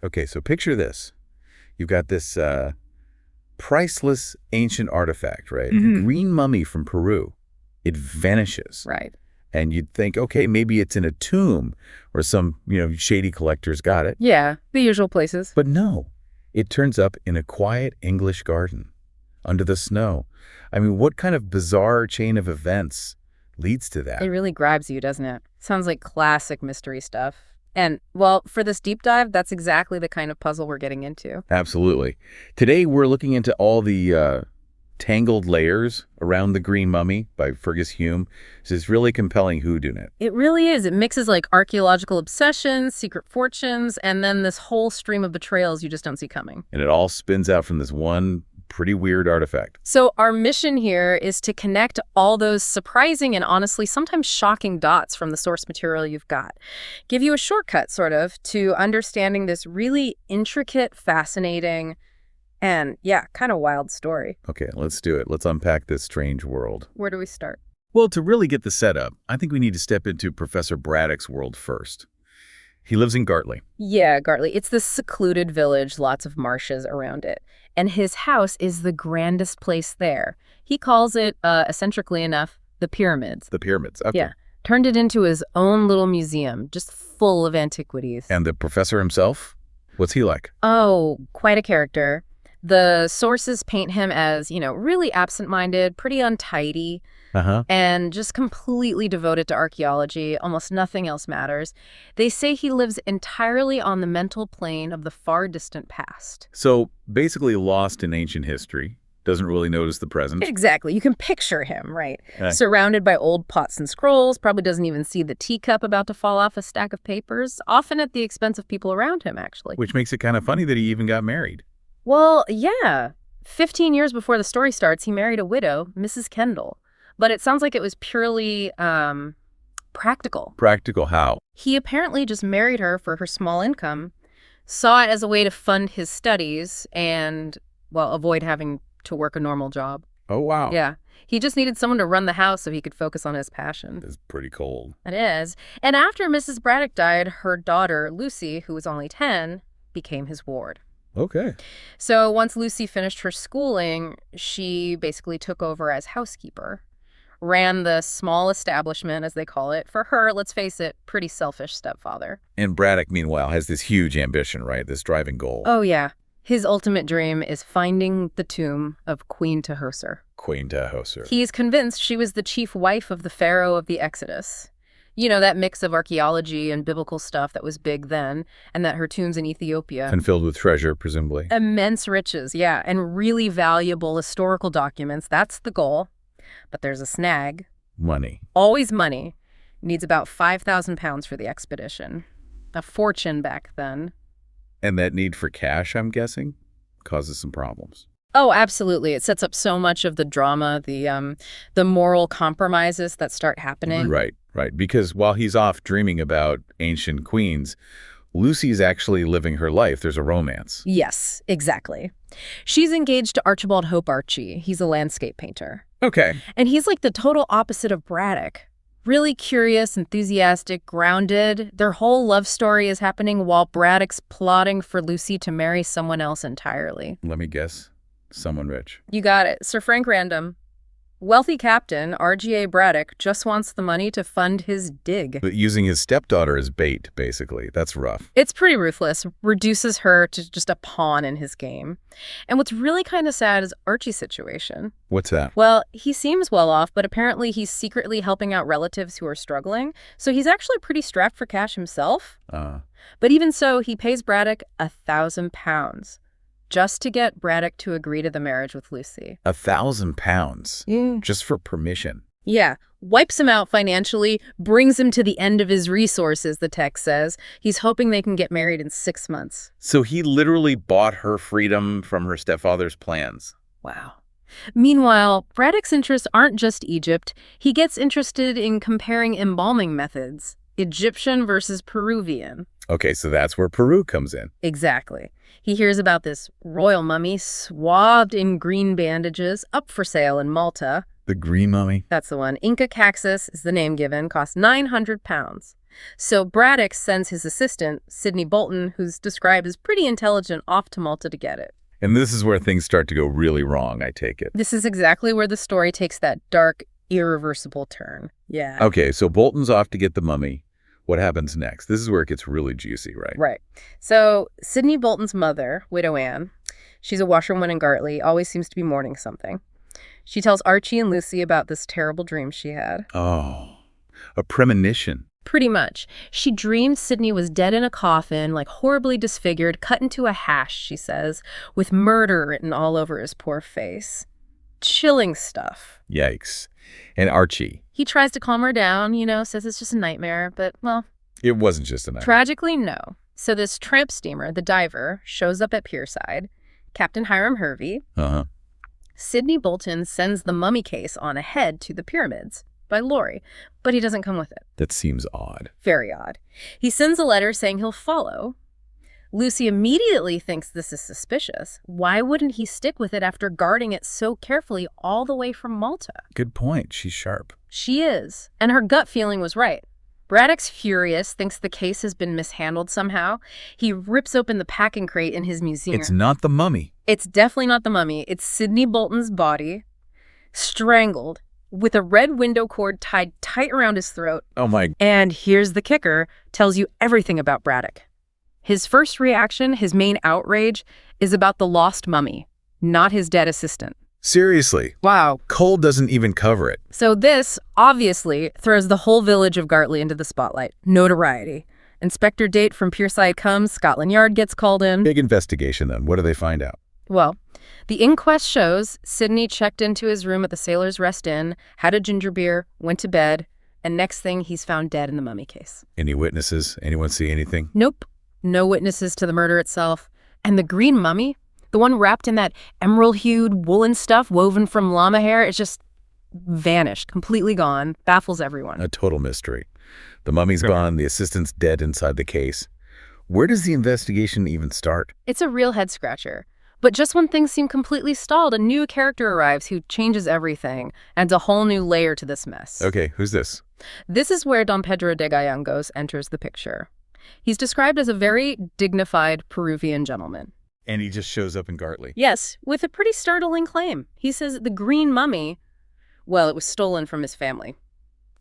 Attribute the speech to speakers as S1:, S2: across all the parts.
S1: Okay, so picture this. You've got this priceless ancient artifact, right?
S2: Mhm.
S1: Green mummy from Peru. It vanishes.
S2: Right.
S1: And you'd think, okay, maybe it's in a tomb or some, shady collector's got it.
S2: Yeah, the usual places.
S1: But no, it turns up in a quiet English garden under the snow. I mean, what kind of bizarre chain of events leads to that?
S2: It really grabs you, doesn't it? Sounds like classic mystery stuff. And, well, for this deep dive, that's exactly the kind of puzzle we're getting into.
S1: Absolutely. Today, we're looking into all the tangled layers around the green mummy by Fergus Hume. This is really compelling whodunit.
S2: It really is. It mixes like archaeological obsessions, secret fortunes, and then this whole stream of betrayals you just don't see coming.
S1: And it all spins out from this one pretty weird artifact.
S2: So our mission here is to connect all those surprising and honestly sometimes shocking dots from the source material you've got. Give you a shortcut, sort of, to understanding this really intricate, fascinating, and yeah, kind of wild story.
S1: Okay, let's do it. Let's unpack this strange world.
S2: Where do we start?
S1: Well, to really get the setup, I think we need to step into Professor Braddock's world first. He lives in Gartley.
S2: Yeah, Gartley. It's this secluded village, lots of marshes around it. And his house is the grandest place there. He calls it, eccentrically enough, the Pyramids.
S1: The pyramids, okay.
S2: Yeah. Turned it into his own little museum, just full of antiquities.
S1: And the professor himself? What's he like?
S2: Oh, quite a character. The sources paint him as, really absent-minded, pretty untidy, and just completely devoted to archaeology. Almost nothing else matters. They say he lives entirely on the mental plane of the far distant past.
S1: So basically lost in ancient history. Doesn't really notice the present.
S2: Exactly. You can picture him, right? Surrounded by old pots and scrolls, probably doesn't even see the teacup about to fall off a stack of papers, often at the expense of people around him, actually.
S1: Which makes it kind of funny that he even got married.
S2: Well, yeah. 15 years before the story starts, he married a widow, Mrs. Kendall. But it sounds like it was purely practical.
S1: Practical how?
S2: He apparently just married her for her small income, saw it as a way to fund his studies and, well, avoid having to work a normal job.
S1: Oh, wow.
S2: Yeah. He just needed someone to run the house so he could focus on his passion.
S1: It's pretty cold.
S2: It is. And after Mrs. Braddock died, her daughter, Lucy, who was only 10, became his ward.
S1: Okay.
S2: So once Lucy finished her schooling, she basically took over as housekeeper, ran the small establishment, as they call it. For her, let's face it, pretty selfish stepfather.
S1: And Braddock, meanwhile, has this huge ambition, right? This driving goal.
S2: Oh, yeah. His ultimate dream is finding the tomb of Queen Tahoser.
S1: Queen Tahoser.
S2: He's convinced she was the chief wife of the pharaoh of the Exodus. You know, that mix of archaeology and biblical stuff that was big then, and that her tomb's in Ethiopia.
S1: And filled with treasure, presumably.
S2: Immense riches, yeah, and really valuable historical documents. That's the goal. But there's a snag.
S1: Money.
S2: Always money. Needs about 5,000 pounds for the expedition. A fortune back then.
S1: And that need for cash, I'm guessing, causes some problems.
S2: Oh, absolutely. It sets up so much of the drama, the moral compromises that start happening.
S1: Right. Because while he's off dreaming about ancient queens, Lucy's actually living her life. There's a romance.
S2: Yes, exactly. She's engaged to Archibald Hope Archie. He's a landscape painter.
S1: Okay.
S2: And he's like the total opposite of Braddock. Really curious, enthusiastic, grounded. Their whole love story is happening while Braddock's plotting for Lucy to marry someone else entirely.
S1: Let me guess. Someone rich.
S2: You got it. Sir Frank Random. Wealthy captain, R.G.A. Braddock, just wants the money to fund his dig.
S1: But using his stepdaughter as bait, basically. That's rough.
S2: It's pretty ruthless. Reduces her to just a pawn in his game. And what's really kind of sad is Archie's situation.
S1: What's that?
S2: Well, he seems well off, but apparently he's secretly helping out relatives who are struggling. So he's actually pretty strapped for cash himself. But even so, he pays Braddock 1,000 pounds. Just to get Braddock to agree to the marriage with Lucy.
S1: 1,000 pounds? Just for permission?
S2: Yeah. Wipes him out financially, brings him to the end of his resources, the text says. He's hoping they can get married in 6 months.
S1: So he literally bought her freedom from her stepfather's plans.
S2: Wow. Meanwhile, Braddock's interests aren't just Egypt. He gets interested in comparing embalming methods. Egyptian versus Peruvian.
S1: Okay, so that's where Peru comes in.
S2: Exactly. He hears about this royal mummy swathed in green bandages up for sale in Malta.
S1: The green mummy?
S2: That's the one. Inca Caxus is the name given, costs 900 pounds. So Braddock sends his assistant, Sidney Bolton, who's described as pretty intelligent, off to Malta to get it.
S1: And this is where things start to go really wrong, I take it.
S2: This is exactly where the story takes that dark, irreversible turn. Yeah.
S1: Okay, so Bolton's off to get the mummy. What happens next? This is where it gets really juicy, right?
S2: Right. So Sidney Bolton's mother, Widow Anne, she's a washerwoman in Gartley, always seems to be mourning something. She tells Archie and Lucy about this terrible dream she had.
S1: Oh, a premonition.
S2: Pretty much. She dreamed Sidney was dead in a coffin, like horribly disfigured, cut into a hash, she says, with murder written all over his poor face. Chilling stuff.
S1: Yikes. And Archie?
S2: He tries to calm her down, says it's just a nightmare, but, well...
S1: It wasn't just a nightmare.
S2: Tragically, no. So this tramp steamer, the Diver, shows up at Pierside. Captain Hiram Hervey. Sidney Bolton sends the mummy case on ahead to the pyramids by lorry, but he doesn't come with it.
S1: That seems odd.
S2: Very odd. He sends a letter saying he'll follow. Lucy immediately thinks this is suspicious. Why wouldn't he stick with it after guarding it so carefully all the way from Malta?
S1: Good point. She's sharp.
S2: She is. And her gut feeling was right. Braddock's furious, thinks the case has been mishandled somehow. He rips open the packing crate in his museum.
S1: It's not the mummy.
S2: It's definitely not the mummy. It's Sidney Bolton's body, strangled, with a red window cord tied tight around his throat.
S1: Oh my...
S2: And here's the kicker, tells you everything about Braddock. His first reaction, his main outrage, is about the lost mummy, not his dead assistant.
S1: Seriously.
S2: Wow.
S1: Cole doesn't even cover it.
S2: So this, obviously, throws the whole village of Gartley into the spotlight. Notoriety. Inspector Date from Pierside comes, Scotland Yard gets called in.
S1: Big investigation then. What do they find out?
S2: Well, the inquest shows Sidney checked into his room at the Sailor's Rest Inn, had a ginger beer, went to bed, and next thing, he's found dead in the mummy case.
S1: Any witnesses? Anyone see anything?
S2: Nope. No witnesses to the murder itself. And the green mummy, the one wrapped in that emerald-hued woolen stuff woven from llama hair, it's just vanished, completely gone, baffles everyone.
S1: A total mystery. The mummy's gone, the assistant's dead inside the case. Where does the investigation even start?
S2: It's a real head-scratcher. But just when things seem completely stalled, a new character arrives who changes everything, adds a whole new layer to this mess.
S1: Okay, who's this?
S2: This is where Don Pedro de Gallegos enters the picture. He's described as a very dignified Peruvian gentleman.
S1: And he just shows up in Gartley.
S2: Yes, with a pretty startling claim. He says the green mummy, well, it was stolen from his family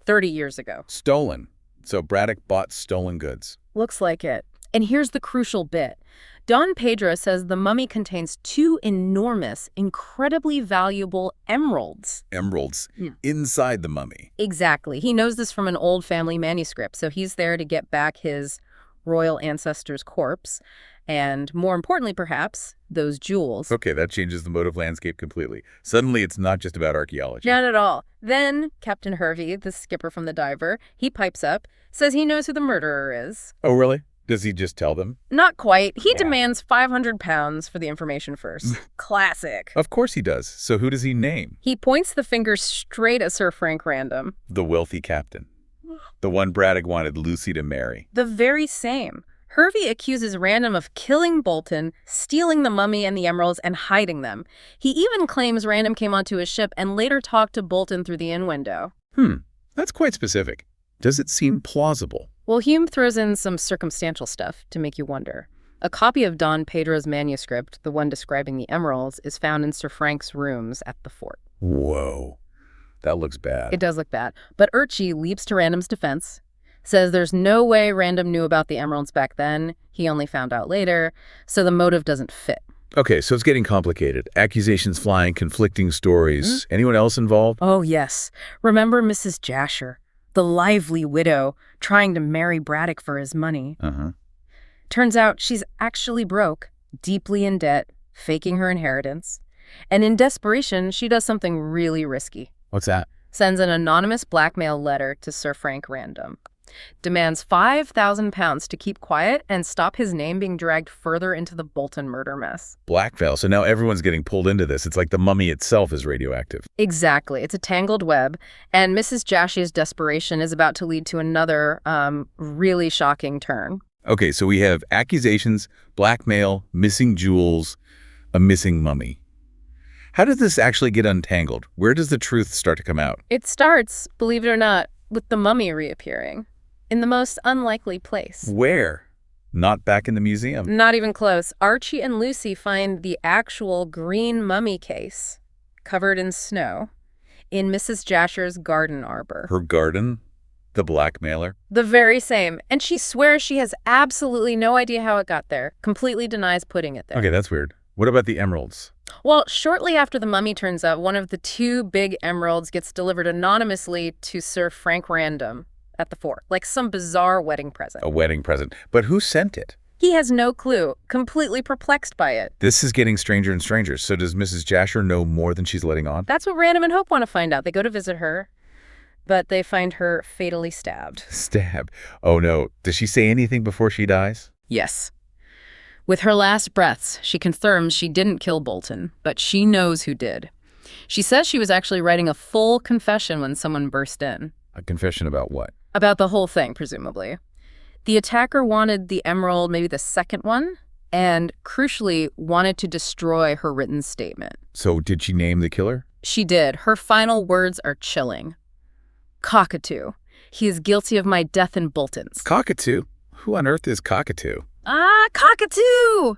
S2: 30 years ago.
S1: Stolen. So Braddock bought stolen goods.
S2: Looks like it. And here's the crucial bit. Don Pedro says the mummy contains 2 enormous, incredibly valuable emeralds.
S1: Emeralds inside the mummy.
S2: Exactly. He knows this from an old family manuscript, so he's there to get back his royal ancestor's corpse, and more importantly, perhaps, those jewels.
S1: Okay, that changes the motive landscape completely. Suddenly, it's not just about archaeology.
S2: Not at all. Then Captain Hervey, the skipper from the Diver, he pipes up, says he knows who the murderer is.
S1: Oh, really? Does he just tell them?
S2: Not quite. He demands £500 for the information first. Classic.
S1: Of course he does. So who does he name?
S2: He points the finger straight at Sir Frank Random.
S1: The wealthy captain. The one Braddock wanted Lucy to marry.
S2: The very same. Hervey accuses Random of killing Bolton, stealing the mummy and the emeralds, and hiding them. He even claims Random came onto his ship and later talked to Bolton through the inn window.
S1: That's quite specific. Does it seem plausible?
S2: Well, Hume throws in some circumstantial stuff to make you wonder. A copy of Don Pedro's manuscript, the one describing the emeralds, is found in Sir Frank's rooms at the fort.
S1: Whoa. That looks bad.
S2: It does look bad. But Archie leaps to Random's defense, says there's no way Random knew about the emeralds back then. He only found out later, so the motive doesn't fit.
S1: Okay, so it's getting complicated. Accusations flying, conflicting stories. Anyone else involved?
S2: Oh, yes. Remember Mrs. Jasher, the lively widow, trying to marry Braddock for his money. Turns out she's actually broke, deeply in debt, faking her inheritance. And in desperation, she does something really risky.
S1: What's that?
S2: Sends an anonymous blackmail letter to Sir Frank Random. Demands £5,000 to keep quiet and stop his name being dragged further into the Bolton murder mess.
S1: Blackmail. So now everyone's getting pulled into this. It's like the mummy itself is radioactive.
S2: Exactly. It's a tangled web. And Mrs. Jashy's desperation is about to lead to another really shocking turn.
S1: Okay, so we have accusations, blackmail, missing jewels, a missing mummy. How does this actually get untangled? Where does the truth start to come out?
S2: It starts, believe it or not, with the mummy reappearing. In the most unlikely place.
S1: Where? Not back in the museum.
S2: Not even close. Archie and Lucy find the actual green mummy case, covered in snow, in Mrs. Jasher's garden arbor.
S1: Her garden? The blackmailer?
S2: The very same. And she swears she has absolutely no idea how it got there. Completely denies putting it there.
S1: Okay, that's weird. What about the emeralds?
S2: Well, shortly after the mummy turns up, one of the 2 big emeralds gets delivered anonymously to Sir Frank Random at the fort, like some bizarre wedding present.
S1: A wedding present. But who sent it?
S2: He has no clue, completely perplexed by it.
S1: This is getting stranger and stranger. So does Mrs. Jasher know more than she's letting on?
S2: That's what Random and Hope want to find out. They go to visit her, but they find her fatally stabbed.
S1: Stab. Oh no. Does she say anything before she dies?
S2: Yes. With her last breaths, she confirms she didn't kill Bolton, but she knows who did. She says she was actually writing a full confession when someone burst in.
S1: A confession about what?
S2: About the whole thing, presumably. The attacker wanted the emerald, maybe the second one, and crucially wanted to destroy her written statement.
S1: So did she name the killer?
S2: She did. Her final words are chilling. Cockatoo. He is guilty of my death in Bolton's.
S1: Cockatoo? Who on earth is Cockatoo?
S2: Ah, Cockatoo!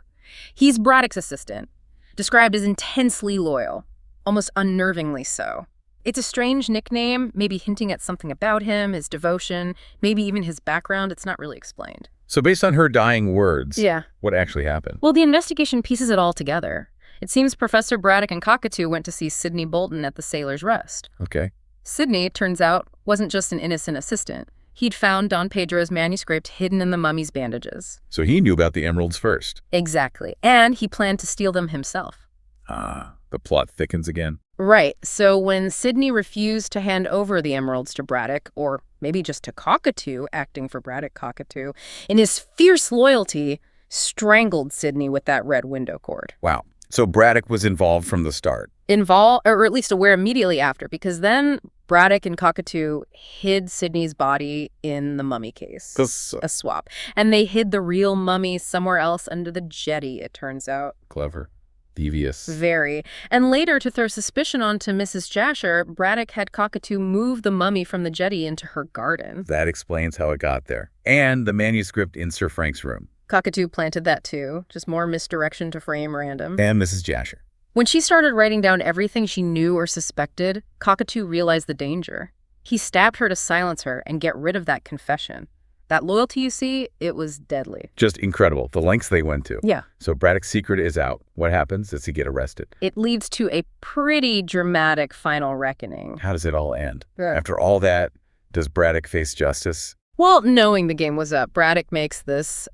S2: He's Braddock's assistant, described as intensely loyal, almost unnervingly so. It's a strange nickname, maybe hinting at something about him, his devotion, maybe even his background. It's not really explained.
S1: So based on her dying words,
S2: Yeah.
S1: what actually happened?
S2: Well, the investigation pieces it all together. It seems Professor Braddock and Cockatoo went to see Sidney Bolton at the Sailor's Rest.
S1: Okay.
S2: Sidney, turns out, wasn't just an innocent assistant. He'd found Don Pedro's manuscript hidden in the mummy's bandages.
S1: So he knew about the emeralds first.
S2: Exactly. And he planned to steal them himself.
S1: Ah, the plot thickens again.
S2: Right. So when Sidney refused to hand over the emeralds to Braddock, or maybe just to Cockatoo, acting for Braddock Cockatoo, in his fierce loyalty, strangled Sidney with that red window cord.
S1: Wow. So Braddock was involved from the start.
S2: Involved, or at least aware immediately after, because then Braddock and Cockatoo hid Sidney's body in the mummy case. A swap. And they hid the real mummy somewhere else under the jetty, it turns out.
S1: Clever. Devious.
S2: Very. And later, to throw suspicion onto Mrs. Jasher, Braddock had Cockatoo move the mummy from the jetty into her garden.
S1: That explains how it got there. And the manuscript in Sir Frank's room.
S2: Cockatoo planted that too. Just more misdirection to frame Random.
S1: And Mrs. Jasher.
S2: When she started writing down everything she knew or suspected, Cockatoo realized the danger. He stabbed her to silence her and get rid of that confession. That loyalty, you see, it was deadly.
S1: Just incredible, the lengths they went to.
S2: Yeah.
S1: So Braddock's secret is out. What happens? Does he get arrested?
S2: It leads to a pretty dramatic final reckoning.
S1: How does it all end?
S2: Yeah.
S1: After all that, does Braddock face justice?
S2: Well, knowing the game was up, Braddock makes this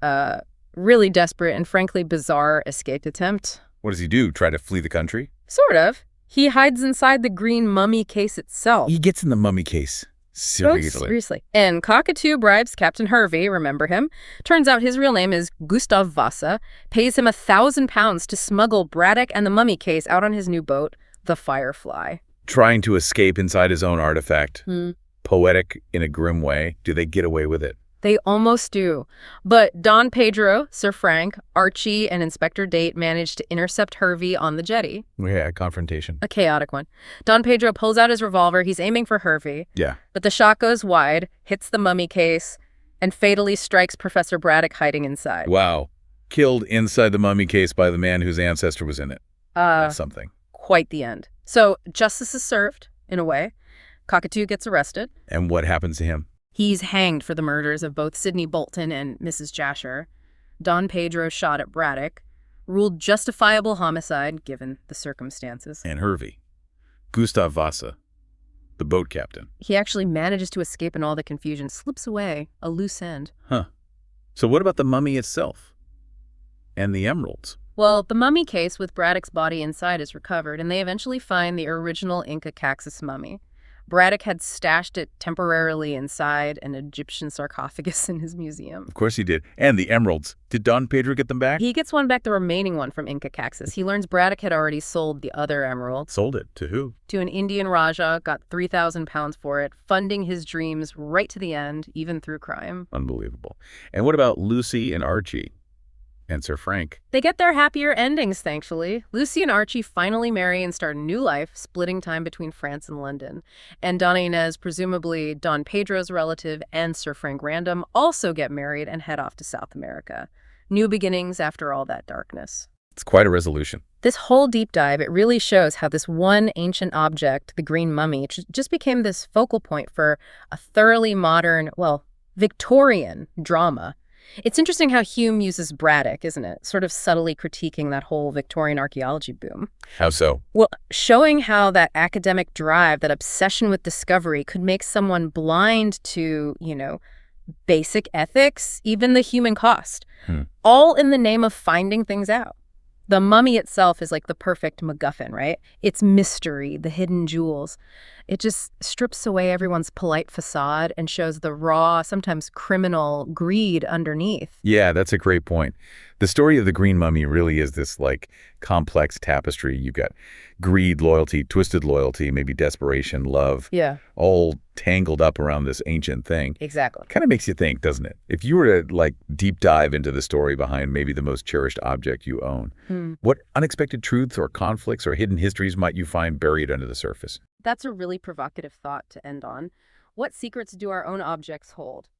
S2: really desperate and frankly bizarre escape attempt.
S1: What does he do? Try to flee the country?
S2: Sort of. He hides inside the green mummy case itself.
S1: He gets in the mummy case. Seriously.
S2: And Cockatoo bribes Captain Hervey, remember him? Turns out his real name is Gustav Vasa, pays him £1,000 to smuggle Braddock and the mummy case out on his new boat, the Firefly.
S1: Trying to escape inside his own artifact. Poetic in a grim way. Do they get away with it?
S2: They almost do. But Don Pedro, Sir Frank, Archie, and Inspector Date managed to intercept Hervey on the jetty.
S1: Yeah, a confrontation.
S2: A chaotic one. Don Pedro pulls out his revolver. He's aiming for Hervey.
S1: Yeah.
S2: But the shot goes wide, hits the mummy case, and fatally strikes Professor Braddock hiding inside.
S1: Wow. Killed inside the mummy case by the man whose ancestor was in it. That's something.
S2: Quite the end. So justice is served, in a way. Cockatoo gets arrested.
S1: And what happens to him?
S2: He's hanged for the murders of both Sidney Bolton and Mrs. Jasher. Don Pedro shot at Braddock, ruled justifiable homicide given the circumstances.
S1: And Hervey. Gustav Vasa, the boat captain.
S2: He actually manages to escape in all the confusion, slips away, a loose end.
S1: Huh. So what about the mummy itself? And the emeralds?
S2: Well, the mummy case with Braddock's body inside is recovered, and they eventually find the original Inca Caxus mummy. Braddock had stashed it temporarily inside an Egyptian sarcophagus in his museum.
S1: Of course he did. And the emeralds. Did Don Pedro get them back?
S2: He gets one back, the remaining one from Inca Caxus. He learns Braddock had already sold the other emerald.
S1: Sold it? To who?
S2: To an Indian Raja, got £3,000 for it, funding his dreams right to the end, even through crime.
S1: Unbelievable. And what about Lucy and Archie? And Sir Frank.
S2: They get their happier endings, thankfully. Lucy and Archie finally marry and start a new life, splitting time between France and London. And Donna Inez, presumably Don Pedro's relative, and Sir Frank Random also get married and head off to South America. New beginnings after all that darkness.
S1: It's quite a resolution.
S2: This whole deep dive, it really shows how this one ancient object, the green mummy, just became this focal point for a thoroughly modern, well, Victorian drama. It's interesting how Hume uses Braddock, isn't it? Sort of subtly critiquing that whole Victorian archaeology boom.
S1: How so?
S2: Well, showing how that academic drive, that obsession with discovery could make someone blind to, basic ethics, even the human cost, all in the name of finding things out. The mummy itself is like the perfect MacGuffin, right? It's mystery, the hidden jewels. It just strips away everyone's polite facade and shows the raw, sometimes criminal greed underneath.
S1: Yeah, that's a great point. The story of the Green Mummy really is this, complex tapestry. You've got greed, loyalty, twisted loyalty, maybe desperation, love.
S2: Yeah.
S1: All tangled up around this ancient thing.
S2: Exactly.
S1: Kind of makes you think, doesn't it? If you were to, deep dive into the story behind maybe the most cherished object you own, what unexpected truths or conflicts or hidden histories might you find buried under the surface?
S2: That's a really provocative thought to end on. What secrets do our own objects hold?